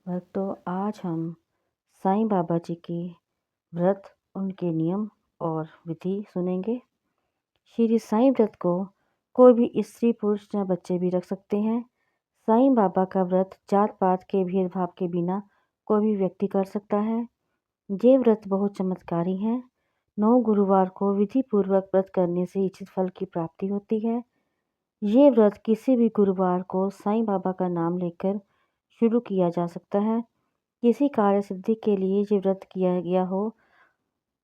भक्तों, आज हम साईं बाबा जी की व्रत, उनके नियम और विधि सुनेंगे। श्री साईं व्रत को कोई भी स्त्री, पुरुष या बच्चे भी रख सकते हैं। साईं बाबा का व्रत जात पात के भेदभाव के बिना कोई भी व्यक्ति कर सकता है। ये व्रत बहुत चमत्कारी है। 9 गुरुवार को विधि पूर्वक व्रत करने से इच्छित फल की प्राप्ति होती है। ये व्रत किसी भी गुरुवार को साईं बाबा का नाम लेकर शुरू किया जा सकता है। किसी कार्य सिद्धि के लिए ये व्रत किया गया हो,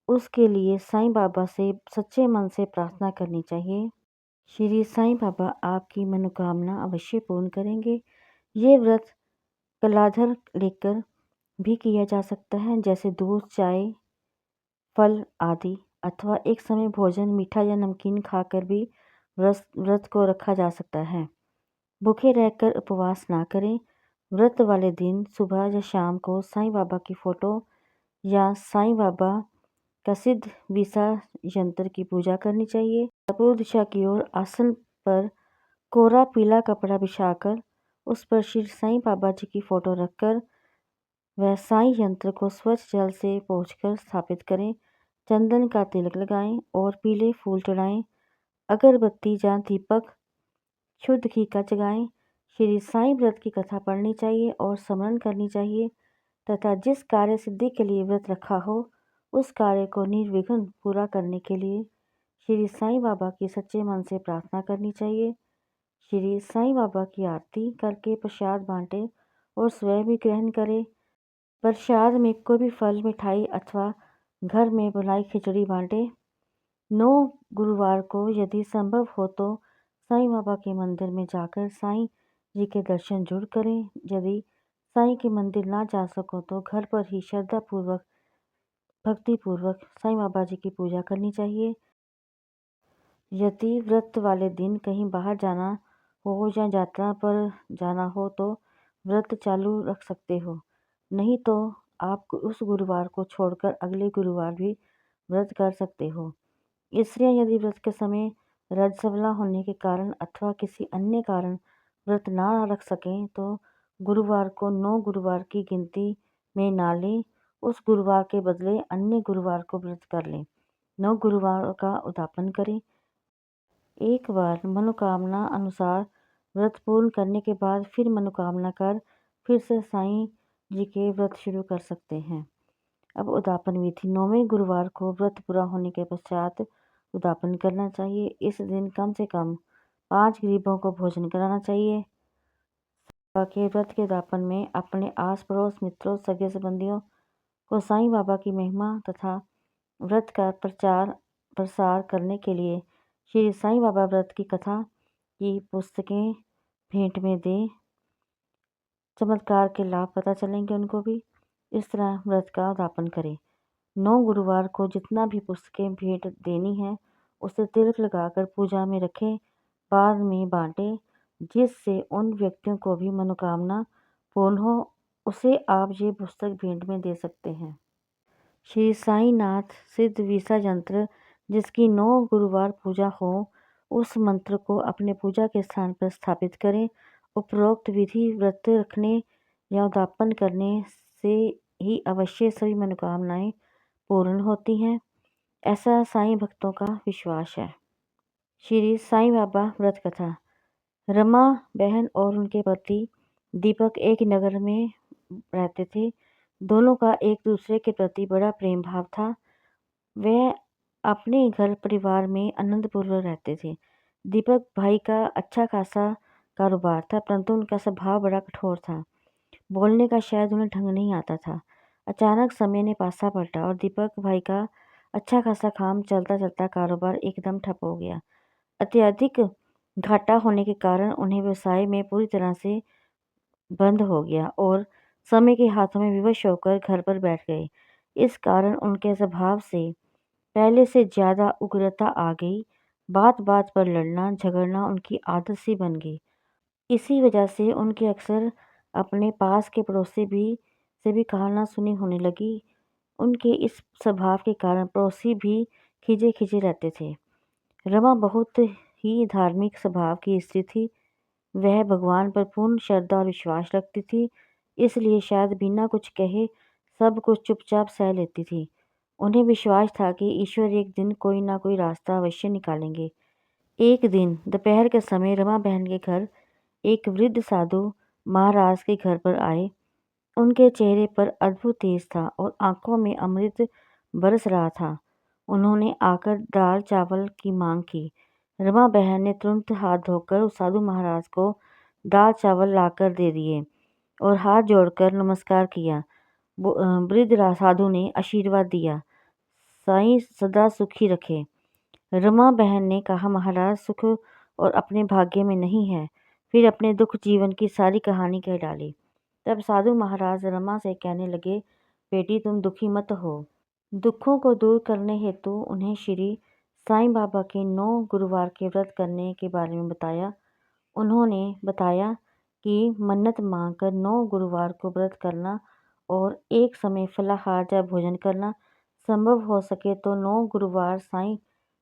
उसके लिए साईं बाबा से सच्चे मन से प्रार्थना करनी चाहिए। श्री साईं बाबा आपकी मनोकामना अवश्य पूर्ण करेंगे। ये व्रत कलाधर लेकर भी किया जा सकता है, जैसे दूध, चाय, फल आदि, अथवा एक समय भोजन मीठा या नमकीन खाकर भी व्रत को रखा जा सकता है। भूखे रहकर उपवास ना करें। व्रत वाले दिन सुबह या शाम को साईं बाबा की फोटो या साईं बाबा का सिद्ध विसा यंत्र की पूजा करनी चाहिए। पूर्व दिशा की ओर आसन पर कोरा पीला कपड़ा बिछाकर उस पर श्री साईं बाबा जी की फोटो रखकर वह साईं यंत्र को स्वच्छ जल से पोंछकर स्थापित करें। चंदन का तिलक लगाएं और पीले फूल चढ़ाएं। अगरबत्ती या दीपक शुद्ध घी का जगाएं। श्री साईं व्रत की कथा पढ़नी चाहिए और स्मरण करनी चाहिए तथा जिस कार्य सिद्धि के लिए व्रत रखा हो उस कार्य को निर्विघ्न पूरा करने के लिए श्री साईं बाबा की सच्चे मन से प्रार्थना करनी चाहिए। श्री साईं बाबा की आरती करके प्रसाद बांटें और स्वयं भी ग्रहण करें। प्रसाद में कोई भी फल, मिठाई अथवा घर में बनाई खिचड़ी बांटें। 9 गुरुवार को यदि संभव हो तो साईं बाबा के मंदिर में जाकर साईं जी के दर्शन जरूर करें। यदि साईं के मंदिर ना जा सको तो घर पर ही श्रद्धापूर्वक, भक्तिपूर्वक साईं बाबा जी की पूजा करनी चाहिए। यदि व्रत वाले दिन कहीं बाहर जाना हो या यात्रा पर जाना हो तो व्रत चालू रख सकते हो, नहीं तो आप उस गुरुवार को छोड़कर अगले गुरुवार भी व्रत कर सकते हो। स्त्रियां यदि व्रत के समय रजस्वला होने के कारण अथवा किसी अन्य कारण व्रत ना रख सकें तो गुरुवार को 9 गुरुवार की गिनती में ना लें। उस गुरुवार के बदले अन्य गुरुवार को व्रत कर लें। 9 गुरुवार का उद्यापन करें। एक बार मनोकामना अनुसार व्रत पूर्ण करने के बाद फिर मनोकामना कर फिर से साईं जी के व्रत शुरू कर सकते हैं। अब उद्यापन विधि। 9वें गुरुवार को व्रत पूरा होने के पश्चात उद्यापन करना चाहिए। इस दिन कम से कम 5 गरीबों को भोजन कराना चाहिए। बाबा के व्रत के उद्यापन में अपने आस पड़ोस, मित्रों, सगे संबंधियों को साईं बाबा की महिमा तथा व्रत का प्रचार प्रसार करने के लिए श्री साईं बाबा व्रत की कथा की पुस्तकें भेंट में दें। चमत्कार के लाभ पता चलेंगे उनको भी। इस तरह व्रत का उद्यापन करें। 9 गुरुवार को जितना भी पुस्तकें भेंट देनी है उसे तिलक लगाकर पूजा में रखें, बाद में बांटें। जिससे उन व्यक्तियों को भी मनोकामना पूर्ण हो, उसे आप ये पुस्तक भेंट में दे सकते हैं। श्री साईंनाथ सिद्ध विसा यंत्र जिसकी 9 गुरुवार पूजा हो, उस मंत्र को अपने पूजा के स्थान पर स्थापित करें। उपरोक्त विधि व्रत रखने या उद्यापन करने से ही अवश्य सभी मनोकामनाएं पूर्ण होती हैं, ऐसा साईं भक्तों का विश्वास है। श्री साईं बाबा व्रत कथा। रमा बहन और उनके पति दीपक एक नगर में रहते थे। दोनों का एक दूसरे के प्रति बड़ा प्रेम भाव था। वह अपने घर परिवार में आनंदपूर्वक रहते थे। दीपक भाई का अच्छा खासा कारोबार था, परंतु उनका स्वभाव बड़ा कठोर था। बोलने का शायद उन्हें ढंग नहीं आता था। अचानक समय ने पासा पलटा और दीपक भाई का अच्छा खासा काम चलता चलता कारोबार एकदम ठप हो गया। अत्यधिक घाटा होने के कारण उन्हें व्यवसाय में पूरी तरह से बंद हो गया और समय के हाथों में विवश होकर घर पर बैठ गए। इस कारण उनके स्वभाव से पहले से ज़्यादा उग्रता आ गई। बात बात पर लड़ना झगड़ना उनकी आदत सी बन गई। इसी वजह से उनके अक्सर अपने पास के पड़ोसी भी कहा ना सुनी होने लगी। उनके इस स्वभाव के कारण पड़ोसी भी खिजे खिजे रहते थे। रमा बहुत ही धार्मिक स्वभाव की स्त्री थी। वह भगवान पर पूर्ण श्रद्धा और विश्वास रखती थी। इसलिए शायद बिना कुछ कहे सब कुछ चुपचाप सह लेती थी। उन्हें विश्वास था कि ईश्वर एक दिन कोई ना कोई रास्ता अवश्य निकालेंगे। एक दिन दोपहर के समय रमा बहन के घर एक वृद्ध साधु महाराज के घर पर आए। उनके चेहरे पर अद्भुत तेज था और आंखों में अमृत बरस रहा था। उन्होंने आकर दाल चावल की मांग की। रमा बहन ने तुरंत हाथ धोकर उस साधु महाराज को दाल चावल लाकर दे दिए और हाथ जोड़कर नमस्कार किया। वृद्ध साधु ने आशीर्वाद दिया, साईं सदा सुखी रखे। रमा बहन ने कहा, महाराज सुख और अपने भाग्य में नहीं है। फिर अपने दुख जीवन की सारी कहानी कह डाली। तब साधु महाराज रमा से कहने लगे, बेटी तुम दुखी मत हो। दुखों को दूर करने हेतु उन्हें श्री साईं बाबा के 9 गुरुवार के व्रत करने के बारे में बताया। उन्होंने बताया कि मन्नत मांगकर 9 गुरुवार को व्रत करना और एक समय फलाहार या भोजन करना, संभव हो सके तो 9 गुरुवार साईं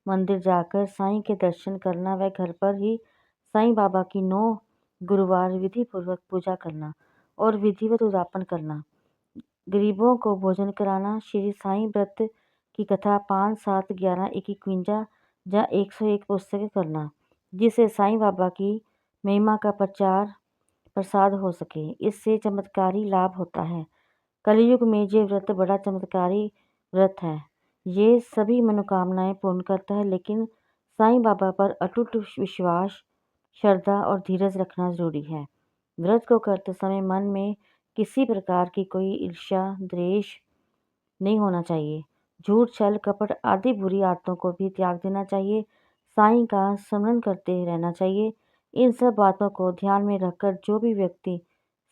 मंदिर जाकर साईं के दर्शन करना व घर पर ही साईं बाबा की 9 गुरुवार विधि पूर्वक पूजा करना और विधिवत उद्यापन करना। गरीबों को भोजन कराना। श्री साईं व्रत की कथा 5, 7, 11, 51 या 101 पुस्तकें करना, जिससे साईं बाबा की महिमा का प्रचार प्रसाद हो सके। इससे चमत्कारी लाभ होता है। कलयुग में ये व्रत बड़ा चमत्कारी व्रत है। ये सभी मनोकामनाएं पूर्ण करता है, लेकिन साईं बाबा पर अटूट विश्वास, श्रद्धा और धीरज रखना जरूरी है। व्रत को करते समय मन में किसी प्रकार की कोई ईर्ष्या, द्वेष नहीं होना चाहिए। झूठ, छल, कपट आदि बुरी आदतों को भी त्याग देना चाहिए। साईं का स्मरण करते रहना चाहिए। इन सब बातों को ध्यान में रखकर जो भी व्यक्ति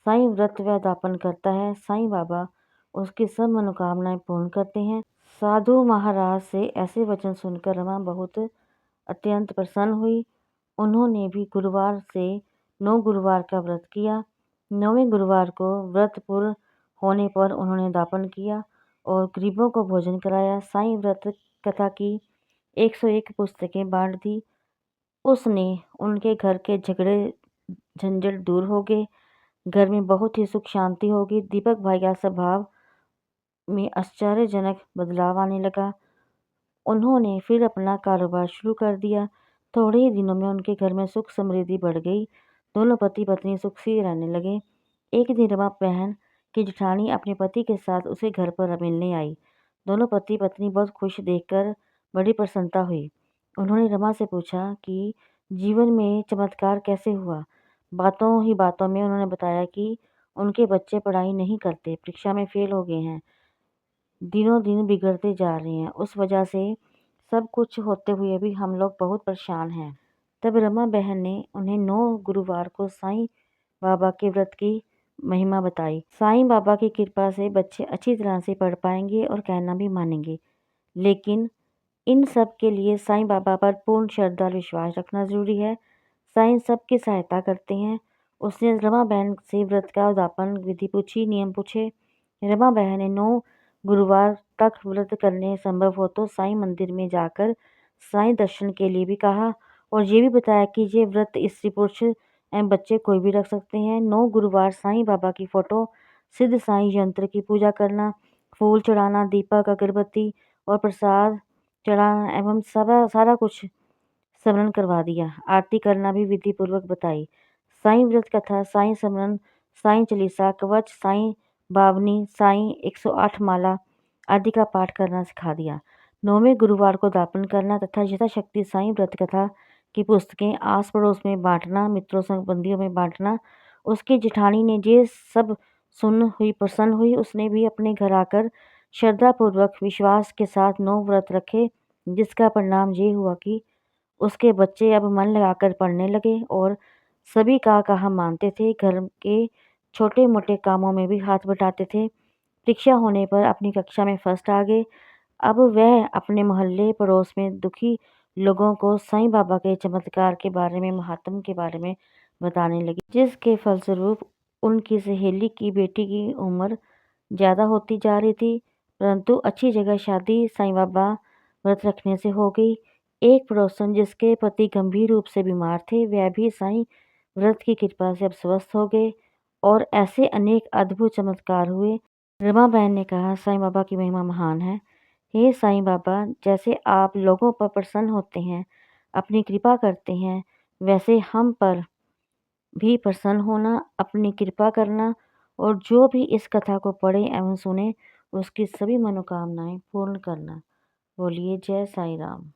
साईं व्रत व दापन करता है, साईं बाबा उसकी सब मनोकामनाएं पूर्ण करते हैं। साधु महाराज से ऐसे वचन सुनकर रमा बहुत अत्यंत प्रसन्न हुई। उन्होंने भी गुरुवार से 9 गुरुवार का व्रत किया। 9वें गुरुवार को व्रत पूर्ण होने पर उन्होंने दापन किया और गरीबों को भोजन कराया। साईं व्रत कथा की 101 पुस्तकें बांट दी। उसने उनके घर के झगड़े झंझट दूर हो गए। घर में बहुत ही सुख शांति होगी। दीपक भाई का स्वभाव में आश्चर्यजनक बदलाव आने लगा। उन्होंने फिर अपना कारोबार शुरू कर दिया। थोड़े ही दिनों में उनके घर में सुख समृद्धि बढ़ गई। दोनों पति पत्नी सुख से रहने लगे। एक दिन रमा बहन की जेठानी अपने पति के साथ उसे घर पर मिलने आई। दोनों पति पत्नी बहुत खुश देखकर बड़ी प्रसन्नता हुई। उन्होंने रमा से पूछा कि जीवन में चमत्कार कैसे हुआ। बातों ही बातों में उन्होंने बताया कि उनके बच्चे पढ़ाई नहीं करते, परीक्षा में फेल हो गए हैं, दिनों दिन बिगड़ते जा रहे हैं। उस वजह से सब कुछ होते हुए भी हम लोग बहुत परेशान हैं। तब रमा बहन ने उन्हें 9 गुरुवार को साईं बाबा के व्रत की महिमा बताई। साईं बाबा की कृपा से बच्चे अच्छी तरह से पढ़ पाएंगे और कहना भी मानेंगे, लेकिन इन सब के लिए साईं बाबा पर पूर्ण श्रद्धा और विश्वास रखना जरूरी है। साईं सबकी सहायता करते हैं। उसने रमा बहन से व्रत का उद्यापन विधि पूछी, नियम पूछे। रमा बहन ने 9 गुरुवार तक व्रत करने संभव हो तो साईं मंदिर में जाकर साईं दर्शन के लिए भी कहा और ये भी बताया कि ये व्रत स्त्री पुरुष एवं बच्चे कोई भी रख सकते हैं। 9 गुरुवार साईं बाबा की फोटो, सिद्ध साईं यंत्र की पूजा करना, फूल चढ़ाना, दीपक, अगरबत्ती और प्रसाद चढ़ाना एवं सारा कुछ स्मरण करवा दिया। आरती करना भी विधि पूर्वक बताई। साईं व्रत कथा, साईं स्मरण, साईं चालीसा, कवच, साईं बावनी, साईं 108 माला आदि का पाठ करना सिखा दिया। 9वें गुरुवार को दापन करना तथा यथाशक्ति साईं व्रत कथा की पुस्तकें आस पड़ोस में बांटना, मित्रों संबंधियों में बांटना। उसकी जेठानी ने ये सब सुन हुई प्रसन्न हुई। उसने भी अपने घर आकर श्रद्धापूर्वक विश्वास के साथ 9 व्रत रखे, जिसका परिणाम ये हुआ कि उसके बच्चे अब मन लगाकर पढ़ने लगे और सभी का कहा मानते थे। घर के छोटे मोटे कामों में भी हाथ बटाते थे। परीक्षा होने पर अपनी कक्षा में फर्स्ट आ गए। अब वह अपने मोहल्ले पड़ोस में दुखी लोगों को साईं बाबा के चमत्कार के बारे में, महात्म के बारे में बताने लगी, जिसके फलस्वरूप उनकी सहेली की बेटी की उम्र ज़्यादा होती जा रही थी, परंतु अच्छी जगह शादी साईं बाबा व्रत रखने से हो गई। एक पड़ोसन जिसके पति गंभीर रूप से बीमार थे, वह भी साईं व्रत की कृपा से अब स्वस्थ हो गए और ऐसे अनेक अद्भुत चमत्कार हुए। रमा बहन ने कहा, साईं बाबा की महिमा महान है। हे साईं बाबा, जैसे आप लोगों पर प्रसन्न होते हैं, अपनी कृपा करते हैं, वैसे हम पर भी प्रसन्न होना, अपनी कृपा करना और जो भी इस कथा को पढ़े एवं सुने उसकी सभी मनोकामनाएं पूर्ण करना। बोलिए जय साईं राम।